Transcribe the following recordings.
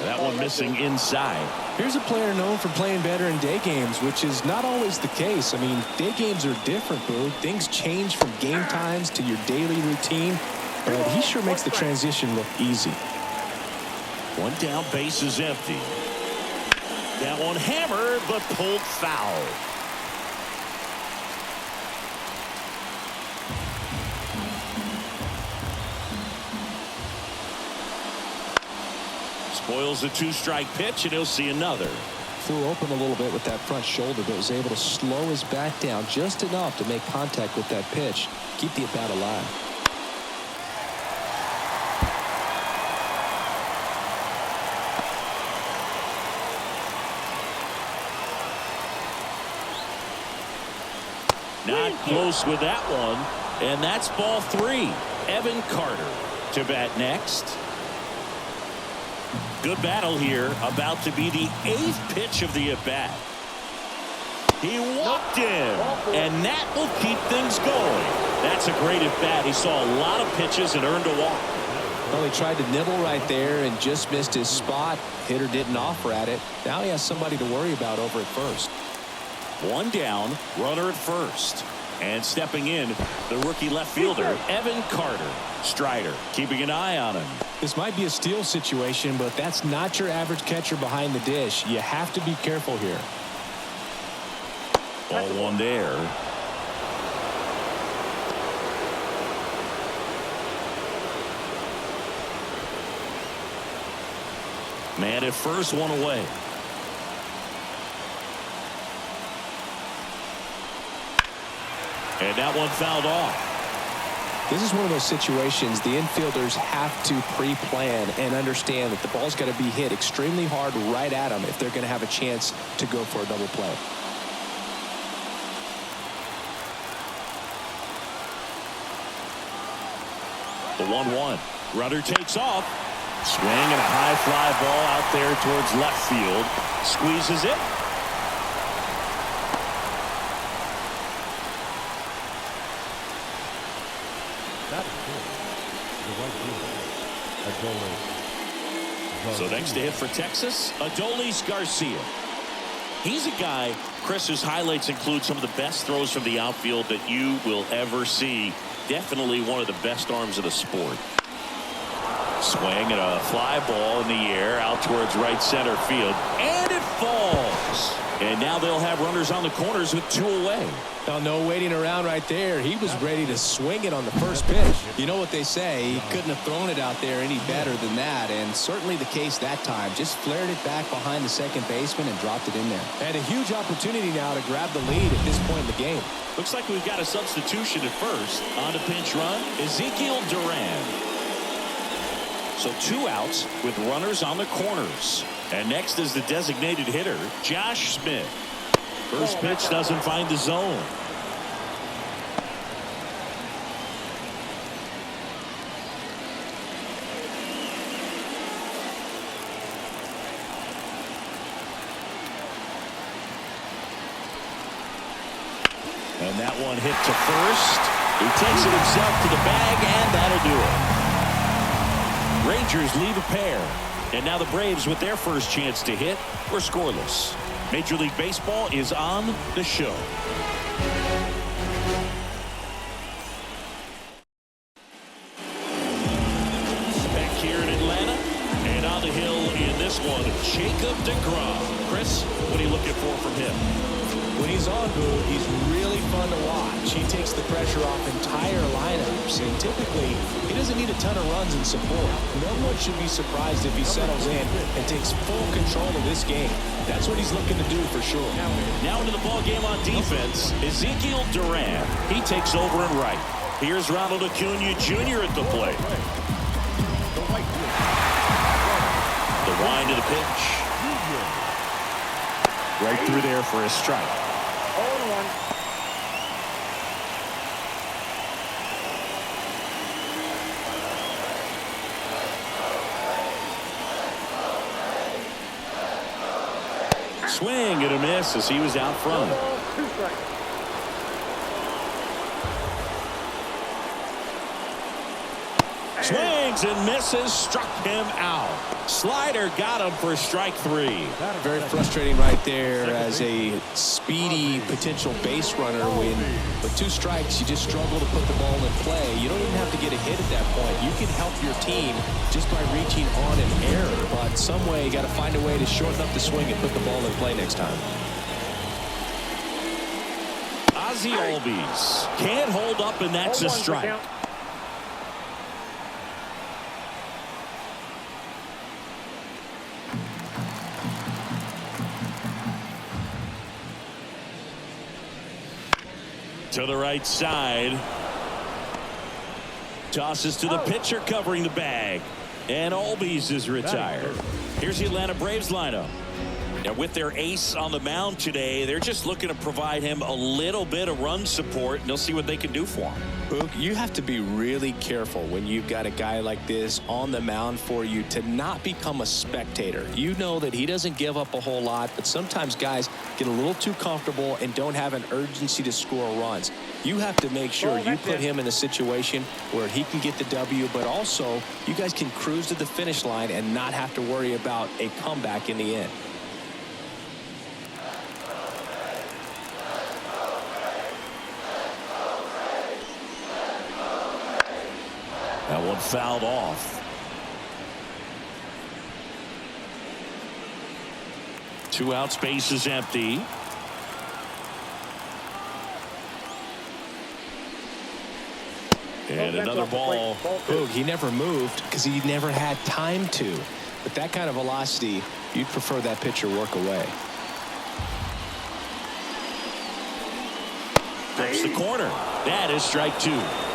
That one missing inside. Here's a player known for playing better in day games, which is not always the case. I mean, day games are different, Boo. Things change from game times to your daily routine, but he sure makes the transition look easy. One down, base is empty. That one hammered, but pulled foul. Spoils the two-strike pitch, and he'll see another. Flew open a little bit with that front shoulder, but was able to slow his back down just enough to make contact with that pitch. Keep the at-bat alive. Not close with that one, and that's ball 3. Evan Carter to bat next. Good battle here, about to be the 8th pitch of the at-bat. He walked in, and that will keep things going. That's a great at-bat. He saw a lot of pitches and earned a walk. Well, he tried to nibble right there and just missed his spot. Hitter didn't offer at it. Now he has somebody to worry about over at first. One down, runner at first. And stepping in, the rookie left fielder, Evan Carter. Strider keeping an eye on him. This might be a steal situation, but that's not your average catcher behind the dish. You have to be careful here. Ball 1 there. Man at first, 1 away. And that one fouled off. This is one of those situations the infielders have to pre-plan and understand that the ball's got to be hit extremely hard right at them if they're going to have a chance to go for a double play. The 1-1. Runner takes off. Swing and a high fly ball out there towards left field. Squeezes it. So next to hit for Texas, Adolis Garcia. He's a guy, Chris, whose highlights include some of the best throws from the outfield that you will ever see. Definitely one of the best arms of the sport. Swing and a fly ball in the air out towards right center field. And it falls. And now they'll have runners on the corners with 2 away. Now, no waiting around right there. He was ready to swing it on the first pitch. You know what they say, he couldn't have thrown it out there any better than that, and certainly the case that time. Just flared it back behind the second baseman and dropped it in there. And a huge opportunity now to grab the lead at this point in the game. Looks like we've got a substitution at first. On a pinch run, Ezekiel Duran. So 2 outs with runners on the corners. And next is the designated hitter, Josh Smith. First pitch doesn't find the zone. And that one hit to first. He takes it himself to the bag, and that'll do it. Rangers leave a pair. And now the Braves, with their first chance to hit, were scoreless. Major League Baseball is on the show. Back here in Atlanta, and on the hill in this one, Jacob deGrom. Chris, what are you looking for from him? When he's on, Boo, he's really fun to watch. He takes the pressure off entire lineups, and typically he doesn't need a ton of runs and support. No one should be surprised if he settles in and takes full control of this game. That's what he's looking to do for sure. Now into the ball game on defense, Ezekiel Duran. He takes over and right. Here's Ronald Acuna Jr. at the plate. The wind of the pitch. Right through there for a strike. 0-1. Swing and a miss as he was out front. Swing Swings and misses. Struck him out. Slider got him for strike 3. Very frustrating right there as a speedy potential base runner. When with 2 strikes, you just struggle to put the ball in play. You don't even have to get a hit at that point. You can help your team just by reaching on an error. But some way, you got to find a way to shorten up the swing and put the ball in play next time. Ozzie Albies can't hold up, and that's a strike. To the right side. Tosses to the pitcher covering the bag. And Albies is retired. Here's the Atlanta Braves lineup. Now with their ace on the mound today, they're just looking to provide him a little bit of run support, and they'll see what they can do for him. Boog, you have to be really careful when you've got a guy like this on the mound for you to not become a spectator. You know that he doesn't give up a whole lot, but sometimes guys get a little too comfortable and don't have an urgency to score runs. You have to make sure you put him in a situation where he can get the W, but also you guys can cruise to the finish line and not have to worry about a comeback in the end. That one fouled off. 2 outs, base is empty. And another ball. Boog, he never moved because he never had time to. But that kind of velocity, you'd prefer that pitcher work away. Flips the corner. That is strike 2.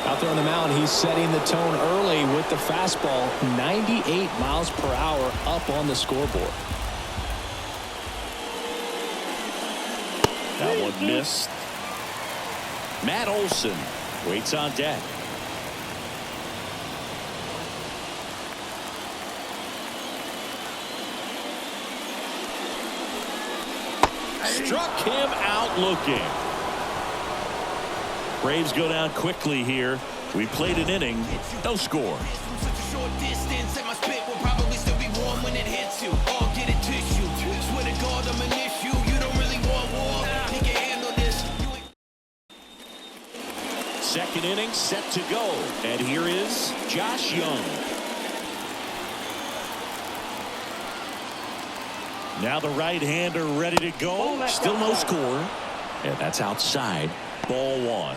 Out there on the mound, he's setting the tone early with the fastball. 98 miles per hour up on the scoreboard. That one missed. Matt Olson waits on deck. Struck him out looking. Braves go down quickly here. We played an inning, no score. Second inning set to go. And here is Josh Young. Now the right-hander ready to go. Still no score. And that's outside. Ball 1.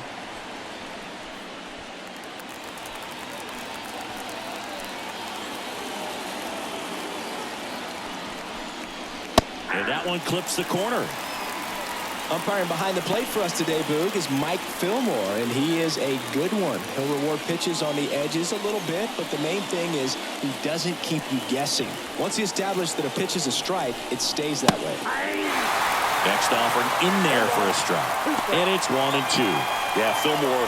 And that one clips the corner. Umpiring behind the plate for us today, Boog, is Mike Fillmore, and he is a good one. He'll reward pitches on the edges a little bit, but the main thing is he doesn't keep you guessing. Once he establishes that a pitch is a strike, it stays that way. Next offering in there for a strike. And it's 1 and 2. Yeah, Fillmore,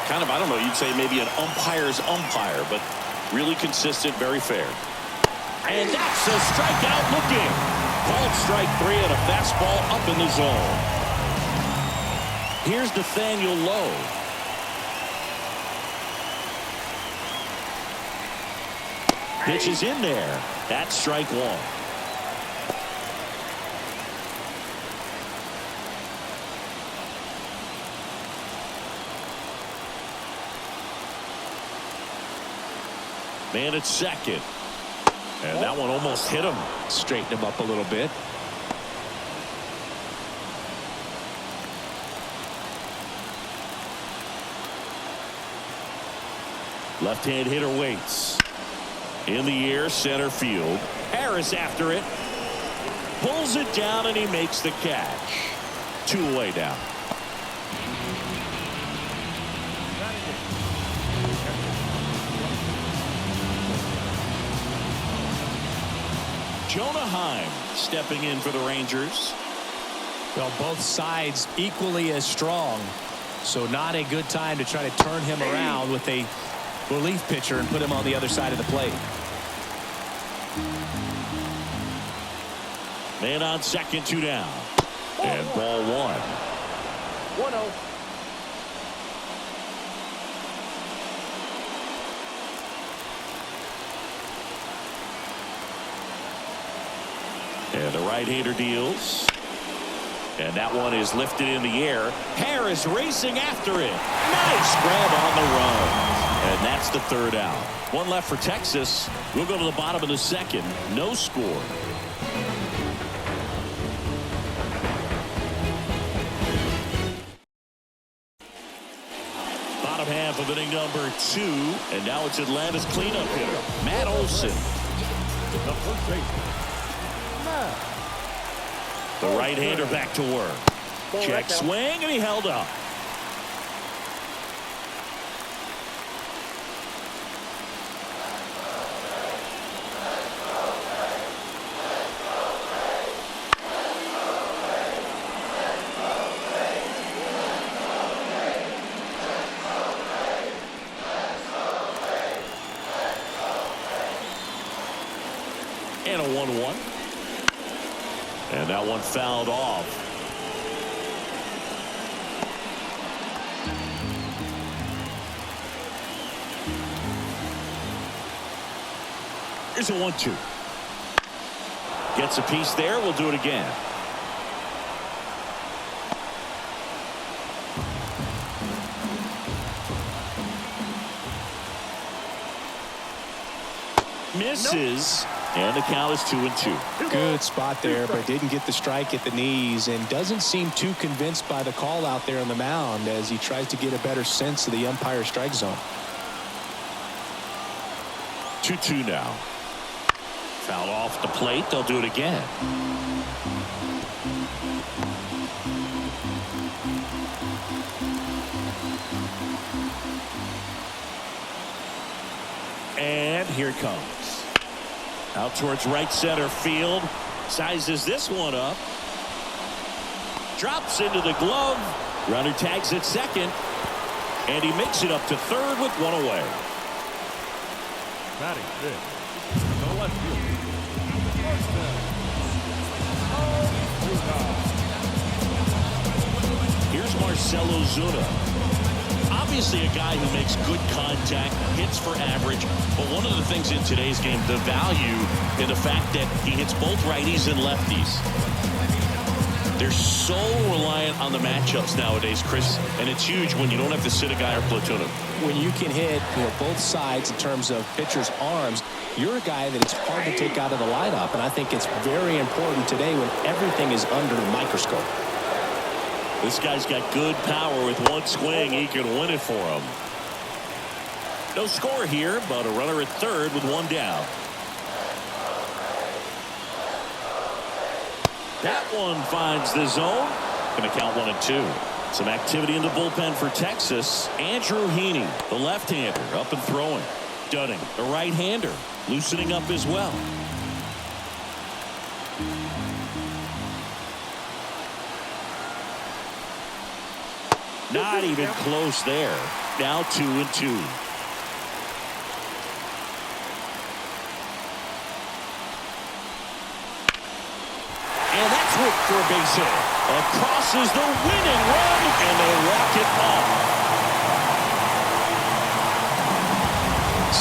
kind of, I don't know, you'd say maybe an umpire's umpire, but really consistent, very fair. And that's a strikeout looking. Called strike 3 and a fastball up in the zone. Here's Nathaniel Lowe. Pitch is in there. That's strike 1. Man at second. And that one almost hit him. Straighten him up a little bit. Left-hand hitter waits. In the air, center field. Harris after it. Pulls it down, and he makes the catch. 2 away now. Jonah Heim stepping in for the Rangers. Well, both sides equally as strong, so not a good time to try to turn him around with a relief pitcher and put him on the other side of the plate. Man on second, 2 down. And ball 1. 1-0. And the right-hander deals. And that one is lifted in the air. Harris racing after it. Nice grab on the run. And that's the third out. One left for Texas. We'll go to the bottom of the second. No score. Bottom half of inning number 2. And now it's Atlanta's cleanup hitter, Matt Olson. The first baseman, Matt. The right-hander back to work. Check swing, and he held up. And a 1-1. And that one fouled off. Here's a 1-2. Gets a piece there. We'll do it again. Misses. And the count is 2-2. Good spot there, but didn't get the strike at the knees and doesn't seem too convinced by the call out there on the mound as he tries to get a better sense of the umpire strike zone. 2-2 now. Foul off the plate. They'll do it again. And here it comes. Out towards right center field. Sizes this one up. Drops into the glove. Runner tags at second. And he makes it up to third with one away. Batting fifth. The left fielder. Here's Marcell Ozuna. Obviously a guy who makes good contact, hits for average, but one of the things in today's game, the value in the fact that he hits both righties and lefties. They're so reliant on the matchups nowadays, Chris, and it's huge when you don't have to sit a guy or platoon him. When you can hit both sides in terms of pitchers' arms, you're a guy that it's hard to take out of the lineup, and I think it's very important today when everything is under the microscope. This guy's got good power. With one swing, he can win it for him. No score here, but a runner at third with one down. That one finds the zone. Going to count 1-2. Some activity in the bullpen for Texas. Andrew Heaney, the left-hander, up and throwing. Dunning, the right-hander, loosening up as well. Not even close there. Now 2-2. And that's Wick for a base hit. Across is the winning run, and they walk it off.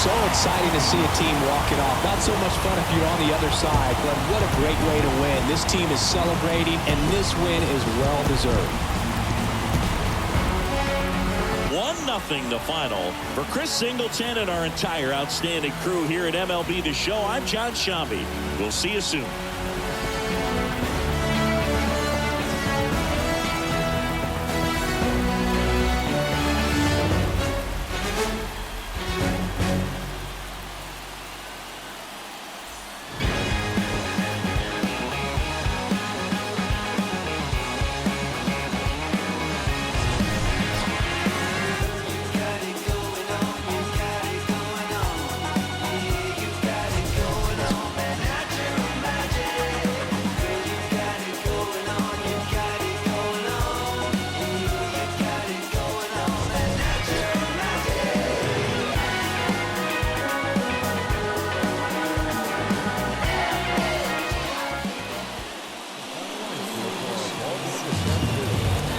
So exciting to see a team walk it off. Not so much fun if you're on the other side, but what a great way to win. This team is celebrating, and this win is well deserved. 1-0 the final. For Chris Singleton and our entire outstanding crew here at MLB The Show, I'm John Shambi. We'll see you soon.